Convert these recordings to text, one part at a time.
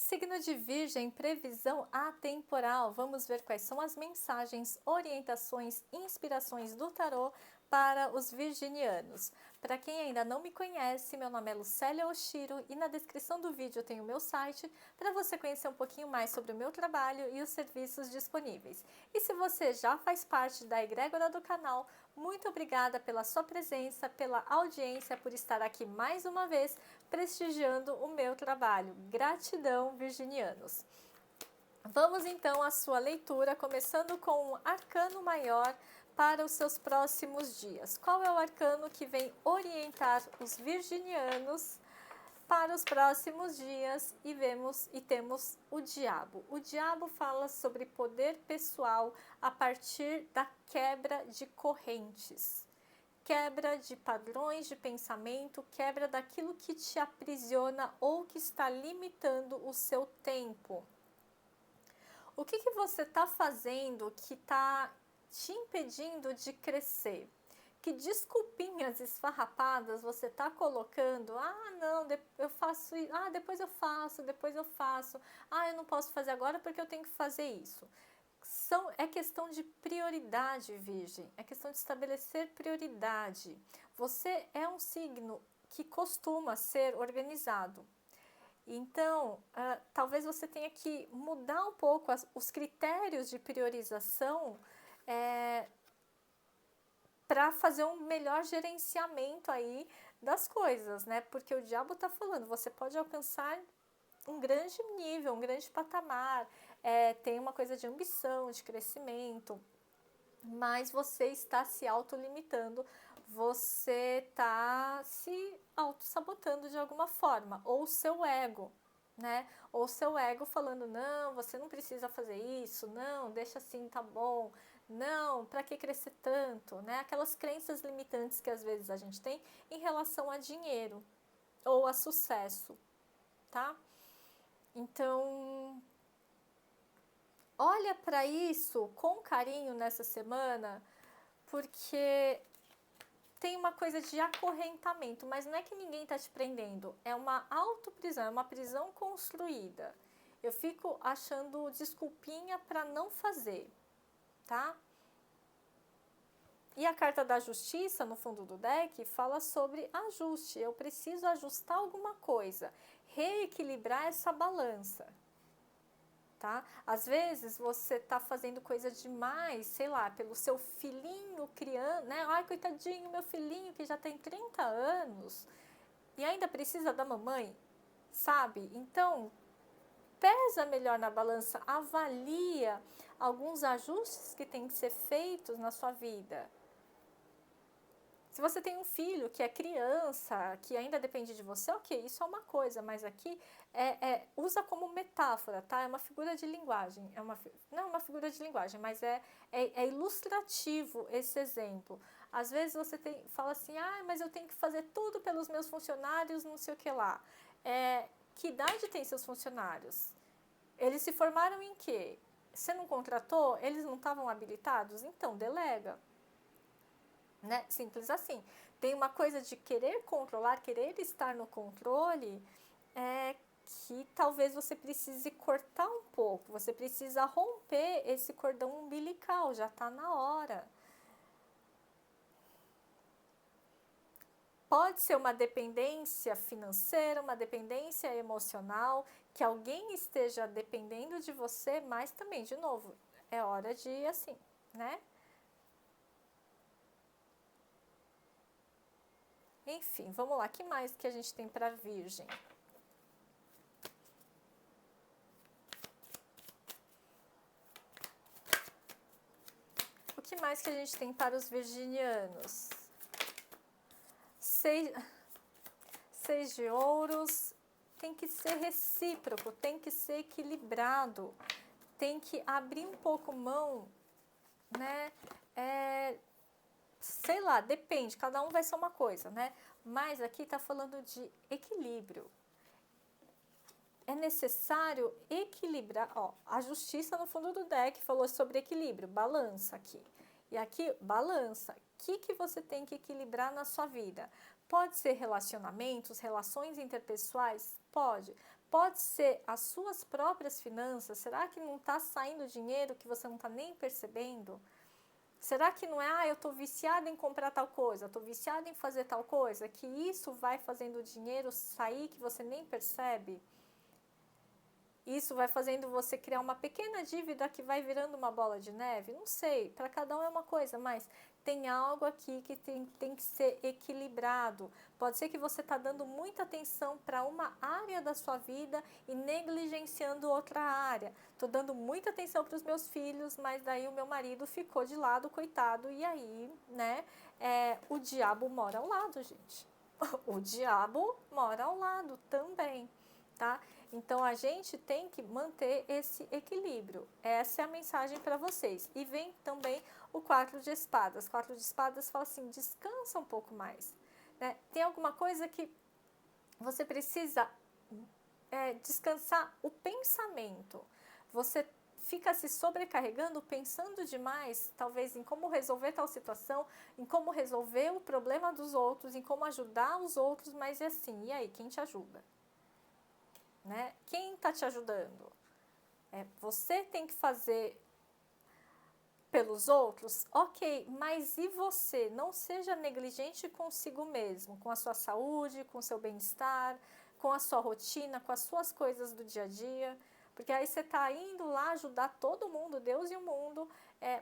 Signo de Virgem, previsão atemporal. Vamos ver quais são as mensagens, orientações, inspirações do tarô para os virginianos. Para quem ainda não me conhece, meu nome é Lucélia Oshiro e na descrição do vídeo tem o meu site para você conhecer um pouquinho mais sobre o meu trabalho e os serviços disponíveis. E se você já faz parte da egrégora do canal, muito obrigada pela sua presença, pela audiência, por estar aqui mais uma vez prestigiando o meu trabalho. Gratidão, virginianos! Vamos então à sua leitura, começando com o arcano maior para os seus próximos dias. Qual é o arcano que vem orientar os virginianos para os próximos dias? E temos o diabo. O diabo fala sobre poder pessoal a partir da quebra de correntes. Quebra de padrões de pensamento, quebra daquilo que te aprisiona ou que está limitando o seu tempo. O que você está fazendo que está te impedindo de crescer? Que desculpinhas esfarrapadas você está colocando? Ah, não, eu faço isso. Ah, depois eu faço. Ah, eu não posso fazer agora porque eu tenho que fazer isso. É questão de prioridade, Virgem. É questão de estabelecer prioridade. Você é um signo que costuma ser organizado. Então, talvez você tenha que mudar um pouco os critérios de priorização para fazer um melhor gerenciamento aí das coisas, né? Porque o diabo está falando, você pode alcançar um grande nível, um grande patamar, tem uma coisa de ambição, de crescimento, mas você está se autolimitando, você está se auto-sabotando de alguma forma, ou o seu ego, né? Ou o seu ego falando, não, você não precisa fazer isso, não, deixa assim, tá bom, não, para que crescer tanto, né? Aquelas crenças limitantes que às vezes a gente tem em relação a dinheiro ou a sucesso, tá? Então, olha para isso com carinho nessa semana, porque tem uma coisa de acorrentamento, mas não é que ninguém está te prendendo, é uma autoprisão, é uma prisão construída. Eu fico achando desculpinha para não fazer, tá? E a carta da justiça, no fundo do deck, fala sobre ajuste. Eu preciso ajustar alguma coisa, reequilibrar essa balança. Tá? Às vezes você está fazendo coisa demais, sei lá, pelo seu filhinho criando, né? Ai, coitadinho, meu filhinho que já tem 30 anos e ainda precisa da mamãe, sabe? Então, pesa melhor na balança, avalia alguns ajustes que têm que ser feitos na sua vida. Se você tem um filho que é criança, que ainda depende de você, ok, isso é uma coisa, mas aqui usa como metáfora, tá? É uma figura de linguagem, não é uma figura de linguagem, mas é ilustrativo esse exemplo. Às vezes você fala assim, ah, mas eu tenho que fazer tudo pelos meus funcionários, não sei o que lá. Que idade tem seus funcionários? Eles se formaram em quê? Você não contratou? Eles não estavam habilitados? Então, delega. Né? Simples assim. Tem uma coisa de querer controlar, querer estar no controle, que talvez você precise cortar um pouco, você precisa romper esse cordão umbilical, já está na hora. Pode ser uma dependência financeira, uma dependência emocional, que alguém esteja dependendo de você, mas também, de novo, é hora de, assim, né? Enfim, vamos lá, o que mais que a gente tem para Virgem? O que mais que a gente tem para os virginianos? Seis de ouros, tem que ser recíproco, tem que ser equilibrado, tem que abrir um pouco mão, né? Sei lá, depende, cada um vai ser uma coisa, né? Mas aqui está falando de equilíbrio. É necessário equilibrar, ó, a justiça no fundo do deck falou sobre equilíbrio, balança aqui. E aqui, balança. O que você tem que equilibrar na sua vida? Pode ser relacionamentos, relações interpessoais? Pode. Pode ser as suas próprias finanças. Será que não está saindo dinheiro que você não está nem percebendo? Será que não é, eu estou viciada em comprar tal coisa, estou viciada em fazer tal coisa, que isso vai fazendo o dinheiro sair que você nem percebe? Isso vai fazendo você criar uma pequena dívida que vai virando uma bola de neve? Não sei, para cada um é uma coisa, mas tem algo aqui que tem que ser equilibrado. Pode ser que você está dando muita atenção para uma área da sua vida e negligenciando outra área. Estou dando muita atenção para os meus filhos, mas daí o meu marido ficou de lado, coitado, e aí, né, o diabo mora ao lado, gente. O diabo mora ao lado também, tá? Então, a gente tem que manter esse equilíbrio. Essa é a mensagem para vocês. E vem também o 4 de espadas. 4 de espadas fala assim, descansa um pouco mais. Né? Tem alguma coisa que você precisa descansar o pensamento. Você fica se sobrecarregando, pensando demais, talvez em como resolver tal situação, em como resolver o problema dos outros, em como ajudar os outros, mas é assim, e aí, quem te ajuda? Né? Quem está te ajudando? Você tem que fazer pelos outros? Ok, mas e você? Não seja negligente consigo mesmo, com a sua saúde, com o seu bem-estar, com a sua rotina, com as suas coisas do dia a dia, porque aí você está indo lá ajudar todo mundo, Deus e o mundo,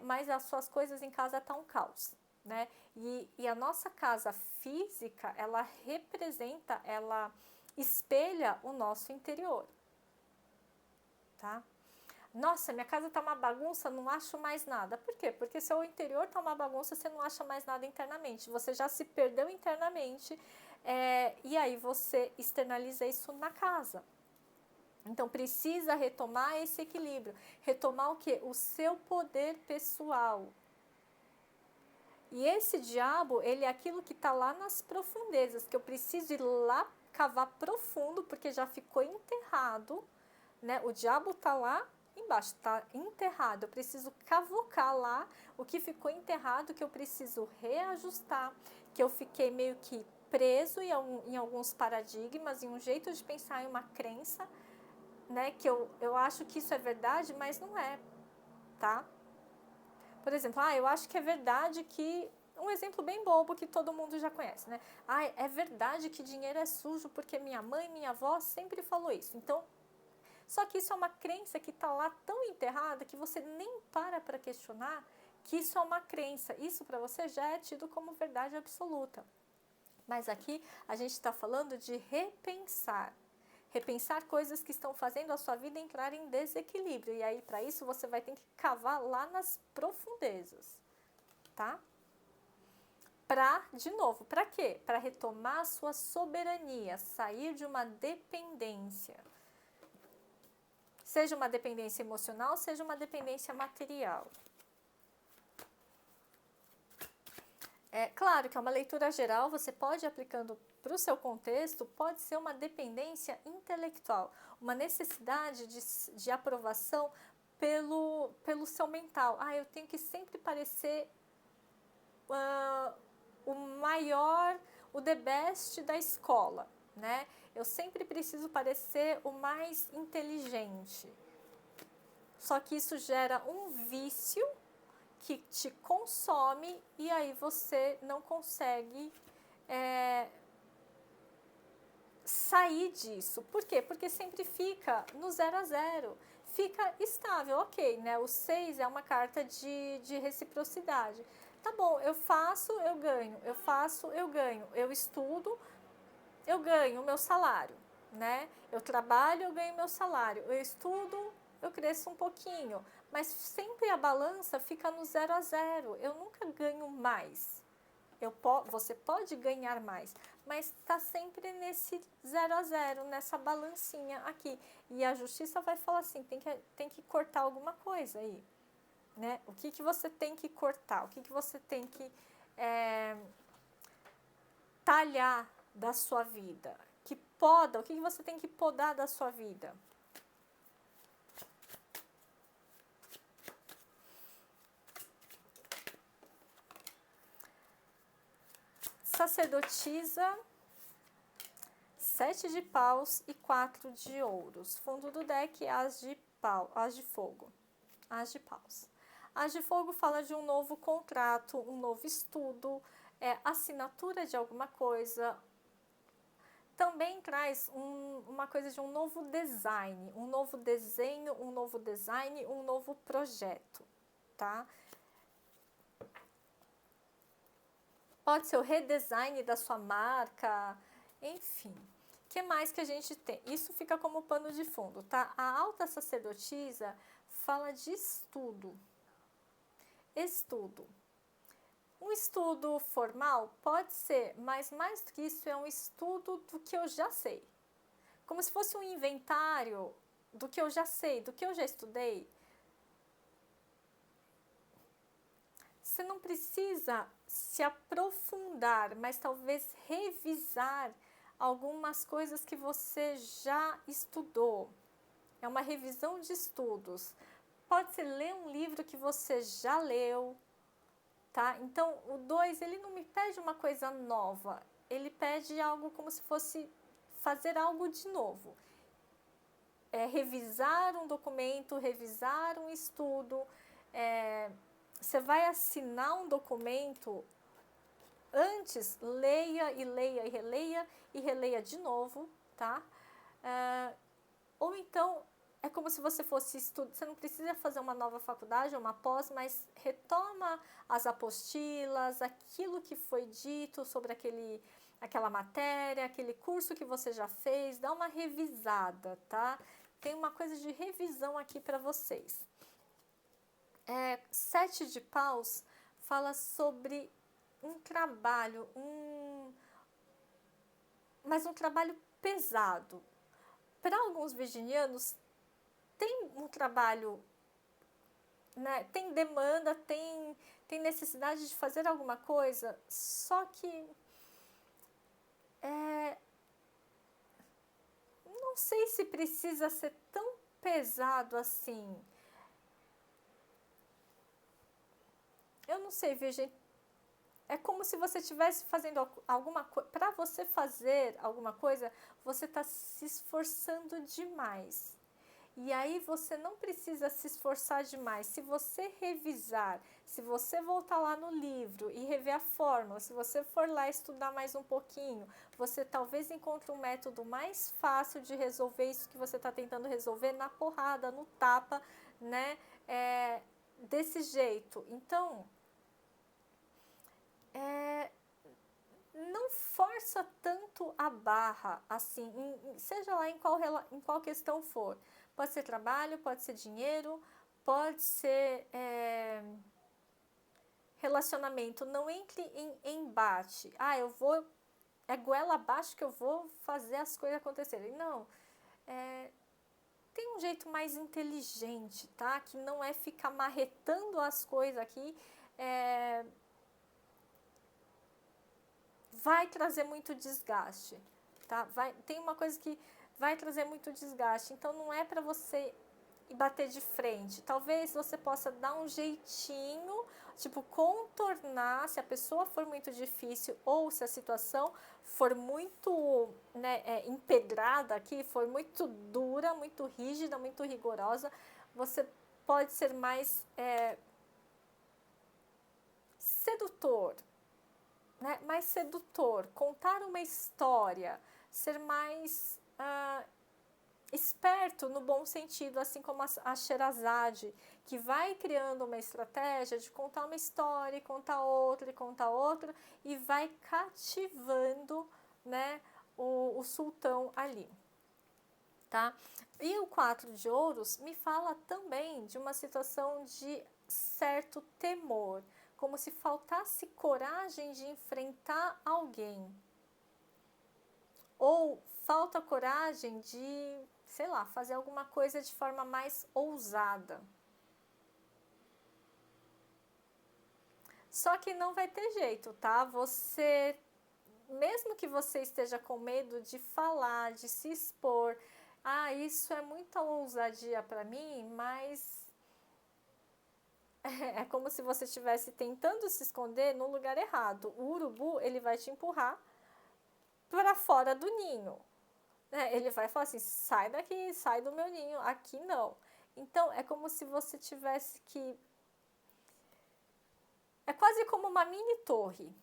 mas as suas coisas em casa estão um caos. Né? E a nossa casa física, ela representa, ela espelha o nosso interior, tá? Nossa, minha casa tá uma bagunça, não acho mais nada. Por quê? Porque seu interior tá uma bagunça, você não acha mais nada internamente. Você já se perdeu internamente, e aí você externaliza isso na casa. Então, precisa retomar esse equilíbrio. Retomar o quê? O seu poder pessoal. E esse diabo, ele é aquilo que está lá nas profundezas, que eu preciso ir lá cavar profundo, porque já ficou enterrado, né? O diabo está lá embaixo, está enterrado. Eu preciso cavocar lá o que ficou enterrado, que eu preciso reajustar, que eu fiquei meio que preso em alguns paradigmas, em um jeito de pensar, em uma crença, né? Que eu acho que isso é verdade, mas não é, tá? Por exemplo, eu acho que é verdade que... Um exemplo bem bobo que todo mundo já conhece, né? É verdade que dinheiro é sujo porque minha mãe e minha avó sempre falou isso. Então, só que isso é uma crença que está lá tão enterrada que você nem para questionar que isso é uma crença. Isso para você já é tido como verdade absoluta. Mas aqui a gente está falando de repensar. Repensar coisas que estão fazendo a sua vida entrar em desequilíbrio. E aí, para isso, você vai ter que cavar lá nas profundezas, tá? De novo, para quê? Para retomar a sua soberania, sair de uma dependência. Seja uma dependência emocional, seja uma dependência material. É claro que é uma leitura geral, você pode ir aplicando para o seu contexto, pode ser uma dependência intelectual, uma necessidade de aprovação pelo seu mental. Eu tenho que sempre parecer o maior, o the best da escola, né? Eu sempre preciso parecer o mais inteligente. Só que isso gera um vício que te consome e aí você não consegue sair disso. Por quê? Porque sempre fica no 0 a 0. Fica estável, ok, né? O 6 é uma carta de reciprocidade. Tá bom, eu faço, eu ganho. Eu faço, eu ganho. Eu estudo, eu ganho o meu salário, né? Eu trabalho, eu ganho meu salário. Eu estudo, eu cresço um pouquinho. Mas sempre a balança fica no 0 a 0. Eu nunca ganho mais. Você pode ganhar mais, mas está sempre nesse 0 a 0, nessa balancinha aqui. E a justiça vai falar assim, tem que cortar alguma coisa aí. Né? O que você tem que cortar? O que você tem que talhar da sua vida? O que você tem que podar da sua vida? Sacerdotisa, 7 de paus e 4 de ouros. Fundo do deck, as de fogo, as de paus. As de fogo fala de um novo contrato, um novo estudo, assinatura de alguma coisa. Também traz uma coisa de um novo design, um novo desenho, um novo design, um novo projeto, tá? Pode ser o redesign da sua marca, enfim. O que mais que a gente tem? Isso fica como pano de fundo, tá? A alta sacerdotisa fala de estudo. Estudo. Um estudo formal pode ser, mas mais do que isso é um estudo do que eu já sei. Como se fosse um inventário do que eu já sei, do que eu já estudei. Você não precisa se aprofundar, mas talvez revisar algumas coisas que você já estudou. É uma revisão de estudos. Pode ser ler um livro que você já leu, tá? Então, o 2, ele não me pede uma coisa nova, ele pede algo como se fosse fazer algo de novo. Revisar um documento, revisar um estudo. Você vai assinar um documento, antes leia e leia e releia de novo, tá? Ou então, é como se você fosse estudar, você não precisa fazer uma nova faculdade ou uma pós, mas retoma as apostilas, aquilo que foi dito sobre aquela matéria, aquele curso que você já fez, dá uma revisada, tá? Tem uma coisa de revisão aqui para vocês. 7 de paus fala sobre um trabalho, mas um trabalho pesado. Para alguns virginianos, tem um trabalho, né, tem demanda, tem necessidade de fazer alguma coisa, só que não sei se precisa ser tão pesado assim. Eu não sei, Virgem. É como se você estivesse fazendo alguma coisa. Para você fazer alguma coisa, você está se esforçando demais. E aí você não precisa se esforçar demais. Se você revisar, se você voltar lá no livro e rever a fórmula, se você for lá estudar mais um pouquinho, você talvez encontre um método mais fácil de resolver isso que você está tentando resolver na porrada, no tapa, né? Desse jeito. Então, não força tanto a barra, assim, seja lá em qual questão for. Pode ser trabalho, pode ser dinheiro, pode ser relacionamento. Não entre em embate. Eu vou, goela abaixo que eu vou fazer as coisas acontecerem. Não, tem um jeito mais inteligente, tá? Que não é ficar marretando as coisas aqui, vai trazer muito desgaste, tá? Tem uma coisa que vai trazer muito desgaste, então não é para você ir bater de frente. Talvez você possa dar um jeitinho, tipo contornar, se a pessoa for muito difícil ou se a situação for muito, né, empedrada aqui, for muito dura, muito rígida, muito rigorosa, você pode ser mais sedutor, né, mais sedutor, contar uma história, ser mais esperto no bom sentido, assim como a Sherazade, que vai criando uma estratégia de contar uma história, e contar outra, e vai cativando, né, o sultão ali, tá? E o 4 de ouros me fala também de uma situação de certo temor, como se faltasse coragem de enfrentar alguém. Ou falta coragem de, sei lá, fazer alguma coisa de forma mais ousada. Só que não vai ter jeito, tá? Você, mesmo que você esteja com medo de falar, de se expor, isso é muita ousadia para mim, mas é como se você estivesse tentando se esconder no lugar errado. O urubu, ele vai te empurrar para fora do ninho, né? Ele vai falar assim, sai daqui, sai do meu ninho, aqui não. Então, é como se você tivesse que... É quase como uma mini torre.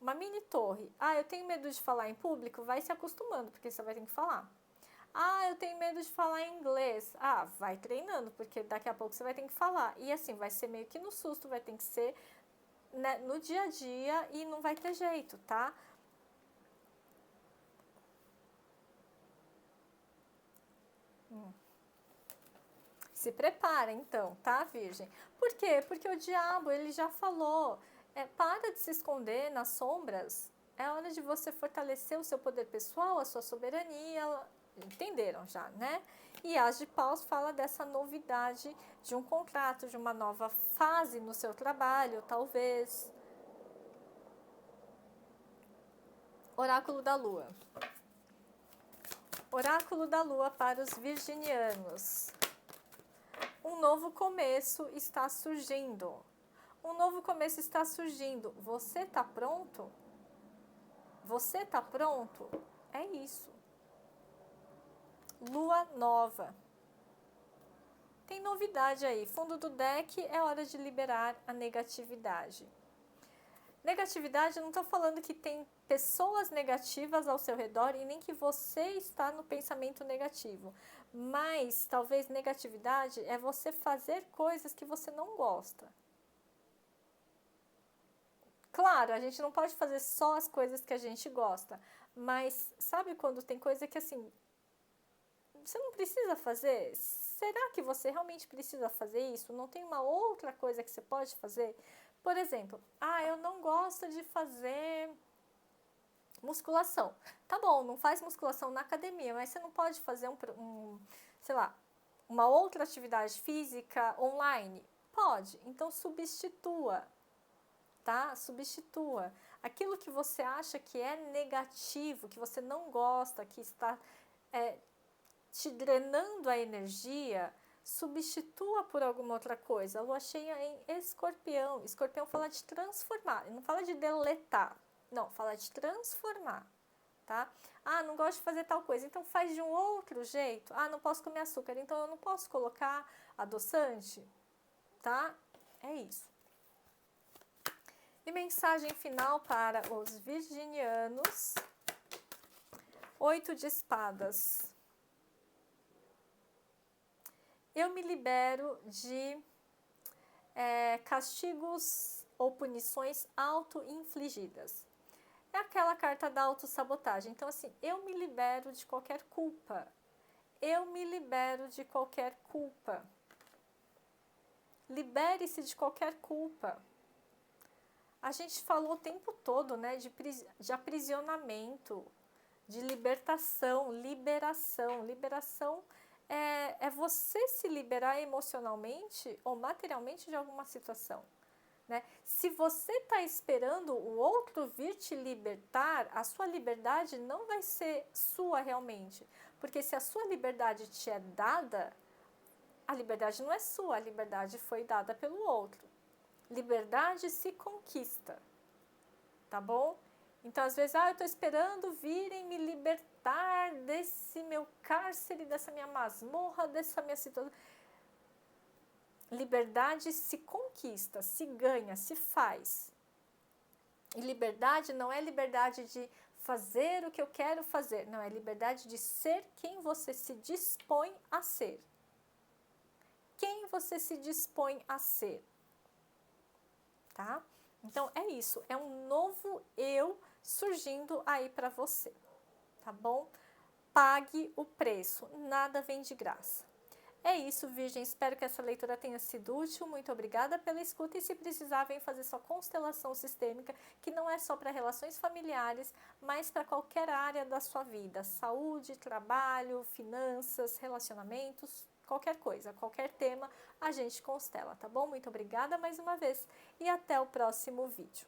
Uma mini torre. Ah, eu tenho medo de falar em público, vai se acostumando, porque você vai ter que falar. Ah, eu tenho medo de falar inglês. Ah, vai treinando, porque daqui a pouco você vai ter que falar. E assim, vai ser meio que no susto, vai ter que ser, né, no dia a dia e não vai ter jeito, tá? Se prepara então, tá, Virgem? Por quê? Porque o diabo, ele já falou, para de se esconder nas sombras, é hora de você fortalecer o seu poder pessoal, a sua soberania, entenderam já, né? E As de Paus fala dessa novidade de um contrato, de uma nova fase no seu trabalho, talvez. Oráculo da Lua. Oráculo da Lua para os virginianos. Um novo começo está surgindo. Um novo começo está surgindo. Você está pronto? Você está pronto? É isso. Lua nova. Tem novidade aí. Fundo do deck, é hora de liberar a negatividade. Negatividade, eu não estou falando que tem pessoas negativas ao seu redor e nem que você está no pensamento negativo. Mas talvez negatividade é você fazer coisas que você não gosta. Claro, a gente não pode fazer só as coisas que a gente gosta, mas sabe quando tem coisa que assim, você não precisa fazer? Será que você realmente precisa fazer isso? Não tem uma outra coisa que você pode fazer? Por exemplo, eu não gosto de fazer musculação. Tá bom, não faz musculação na academia, mas você não pode fazer sei lá, uma outra atividade física online? Pode, então substitua, tá? Substitua. Aquilo que você acha que é negativo, que você não gosta, que está te drenando a energia, substitua por alguma outra coisa. A lua cheia em Escorpião. Escorpião fala de transformar, não fala de deletar. Não, fala de transformar, tá? Ah, não gosto de fazer tal coisa, então faz de um outro jeito. Ah, não posso comer açúcar, então eu não posso colocar adoçante, tá? É isso. E mensagem final para os virginianos. 8 de espadas. Eu me libero de castigos ou punições auto-infligidas. É aquela carta da autossabotagem. Então, assim, eu me libero de qualquer culpa. Eu me libero de qualquer culpa. Libere-se de qualquer culpa. A gente falou o tempo todo, né, de aprisionamento, de libertação, liberação. Liberação é você se liberar emocionalmente ou materialmente de alguma situação. Né? Se você está esperando o outro vir te libertar, a sua liberdade não vai ser sua realmente. Porque se a sua liberdade te é dada, a liberdade não é sua, a liberdade foi dada pelo outro. Liberdade se conquista, tá bom? Então, às vezes, eu estou esperando virem me libertar desse meu cárcere, dessa minha masmorra, dessa minha situação. Liberdade se conquista, se ganha, se faz. E liberdade não é liberdade de fazer o que eu quero fazer, não, é liberdade de ser quem você se dispõe a ser. Quem você se dispõe a ser, tá? Então é isso, é um novo eu surgindo aí para você, tá bom? Pague o preço, nada vem de graça. É isso, Virgem. Espero que essa leitura tenha sido útil. Muito obrigada pela escuta. E se precisar, vem fazer sua constelação sistêmica, que não é só para relações familiares, mas para qualquer área da sua vida. Saúde, trabalho, finanças, relacionamentos, qualquer coisa, qualquer tema, a gente constela, tá bom? Muito obrigada mais uma vez e até o próximo vídeo.